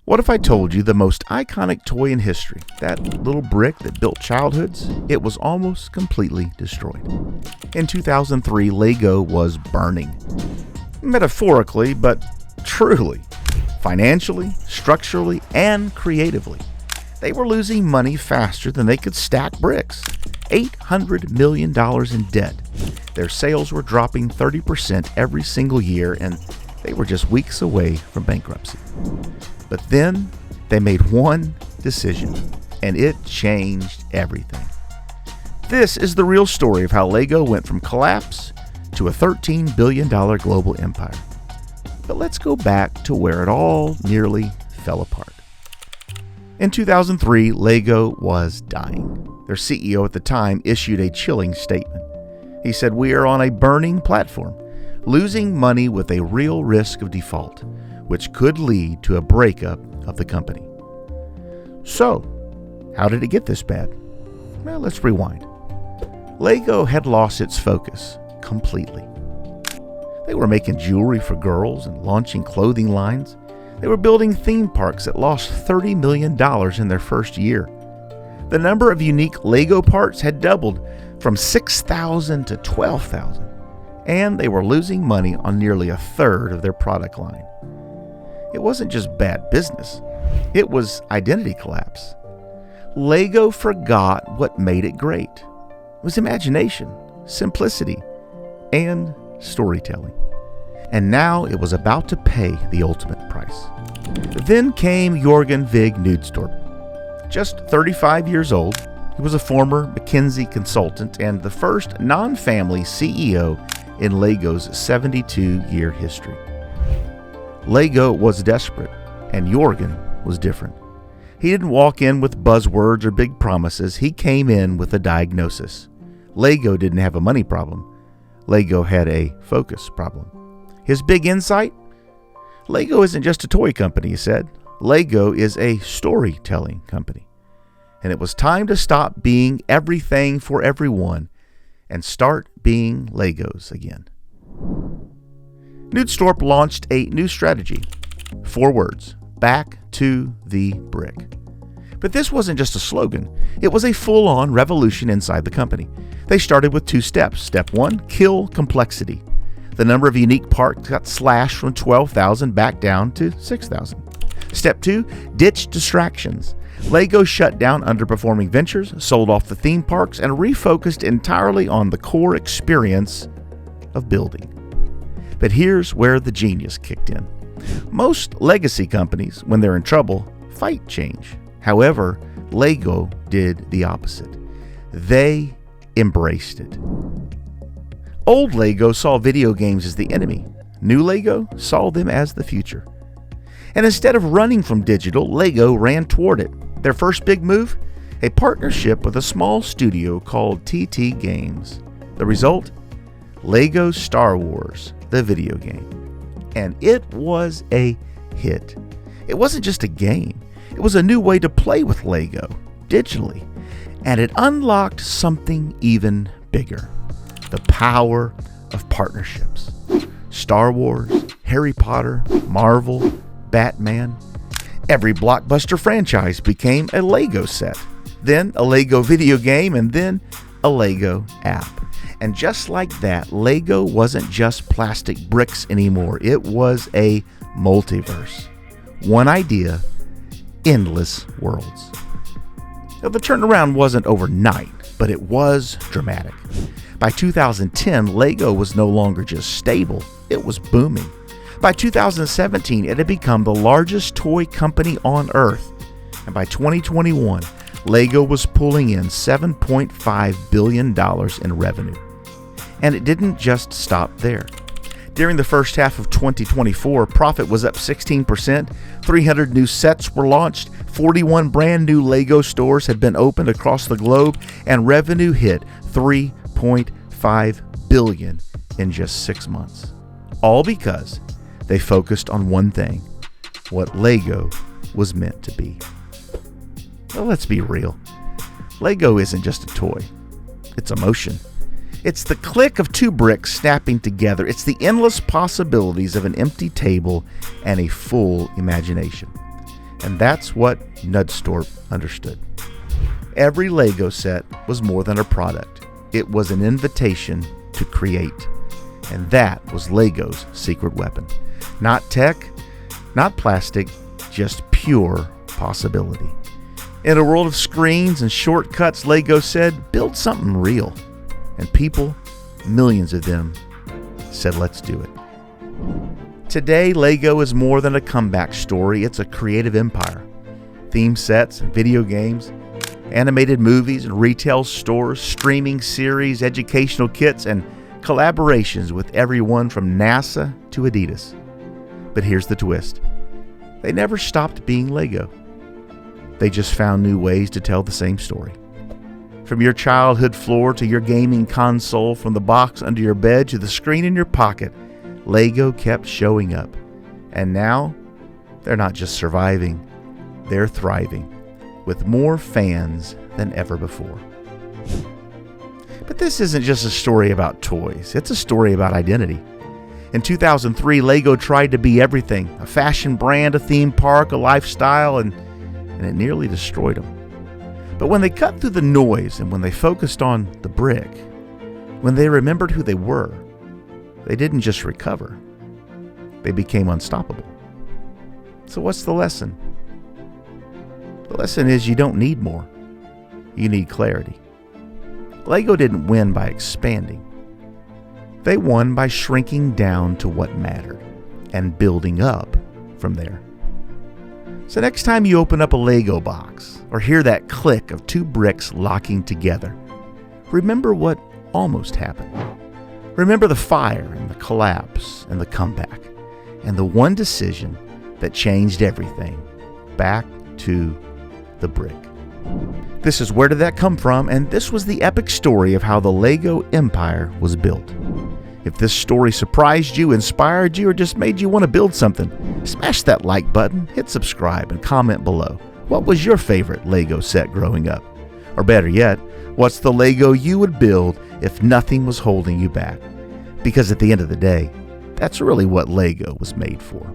What if I told you the most iconic toy in history, that little brick that built childhoods, it was almost completely destroyed? In 2003, Lego was burning. Metaphorically, but truly. Financially, structurally, and creatively. They were losing money faster than they could stack bricks. $800 million in debt. Their sales were dropping 30% every single year, and they were just weeks away from bankruptcy. But then they made one decision, and it changed everything. This is the real story of how Lego went from collapse to a $13 billion global empire. But let's go back to where it all nearly fell apart. In 2003, Lego was dying. Their CEO at the time issued a chilling statement. He said, "We are on a burning platform, losing money with a real risk of default, which could lead to a breakup of the company." So, how did it get this bad? Well, let's rewind. Lego had lost its focus completely. They were making jewelry for girls and launching clothing lines. They were building theme parks that lost $30 million in their first year. The number of unique Lego parts had doubled from 6,000 to 12,000, and they were losing money on nearly a third of their product line. It wasn't just bad business, it was identity collapse. Lego forgot what made it great. It was imagination, simplicity, and storytelling. And now it was about to pay the ultimate price. Then came Jorgen Vig Knudstorp. Just 35 years old, he was a former McKinsey consultant and the first non-family CEO in Lego's 72-year history. Lego was desperate, and Jorgen was different. He didn't walk in with buzzwords or big promises. He came in with a diagnosis. Lego didn't have a money problem. Lego had a focus problem. His big insight? Lego isn't just a toy company, he said. Lego is a storytelling company. And it was time to stop being everything for everyone and start being Legos again. Knudstorp launched a new strategy. 4 words: back to the brick. But this wasn't just a slogan. It was a full-on revolution inside the company. They started with 2 steps. Step 1, kill complexity. The number of unique parts got slashed from 12,000 back down to 6,000. Step 2, ditch distractions. Lego shut down underperforming ventures, sold off the theme parks, and refocused entirely on the core experience of building. But here's where the genius kicked in. Most legacy companies, when they're in trouble, fight change. However, Lego did the opposite. They embraced it. Old Lego saw video games as the enemy. New Lego saw them as the future. And instead of running from digital, Lego ran toward it. Their first big move? A partnership with a small studio called TT Games. The result? Lego Star Wars, the video game. And it was a hit. It wasn't just a game. It was a new way to play with Lego, digitally. And it unlocked something even bigger. The power of partnerships. Star Wars, Harry Potter, Marvel, Batman. Every blockbuster franchise became a Lego set. Then a Lego video game, and then a Lego app. And just like that, Lego wasn't just plastic bricks anymore. It was a multiverse. One idea, endless worlds. Now, the turnaround wasn't overnight, but it was dramatic. By 2010, Lego was no longer just stable, it was booming. By 2017, it had become the largest toy company on Earth. And by 2021, Lego was pulling in $7.5 billion in revenue. And it didn't just stop there. During the first half of 2024, profit was up 16%, 300 new sets were launched, 41 brand new Lego stores had been opened across the globe, and revenue hit $3.5 billion in just 6 months. All because they focused on one thing, what Lego was meant to be. Well, let's be real. Lego isn't just a toy. It's emotion. It's the click of 2 bricks snapping together. It's the endless possibilities of an empty table and a full imagination. And that's what Knudstorp understood. Every Lego set was more than a product. It was an invitation to create. And that was Lego's secret weapon. Not tech, not plastic, just pure possibility. In a world of screens and shortcuts, Lego said, build something real. And people, millions of them, said, let's do it. Today, Lego is more than a comeback story. It's a creative empire. Theme sets and video games, animated movies and retail stores, streaming series, educational kits, and collaborations with everyone from NASA to Adidas. But here's the twist. They never stopped being Lego. They just found new ways to tell the same story. From your childhood floor to your gaming console, from the box under your bed to the screen in your pocket, Lego kept showing up. And now, they're not just surviving, they're thriving, with more fans than ever before. But this isn't just a story about toys, it's a story about identity. In 2003, Lego tried to be everything, a fashion brand, a theme park, a lifestyle, and it nearly destroyed them. But when they cut through the noise and when they focused on the brick, when they remembered who they were, they didn't just recover, they became unstoppable. So what's the lesson? The lesson is you don't need more, you need clarity. Lego didn't win by expanding. They won by shrinking down to what mattered and building up from there. So next time you open up a Lego box or hear that click of two bricks locking together, remember what almost happened. Remember the fire and the collapse and the comeback and the one decision that changed everything, back to the brick. This is Where Did That Come From? And this was the epic story of how the Lego empire was built. If this story surprised you, inspired you, or just made you want to build something, smash that like button, hit subscribe, and comment below. What was your favorite Lego set growing up? Or better yet, what's the Lego you would build if nothing was holding you back? Because at the end of the day, that's really what Lego was made for.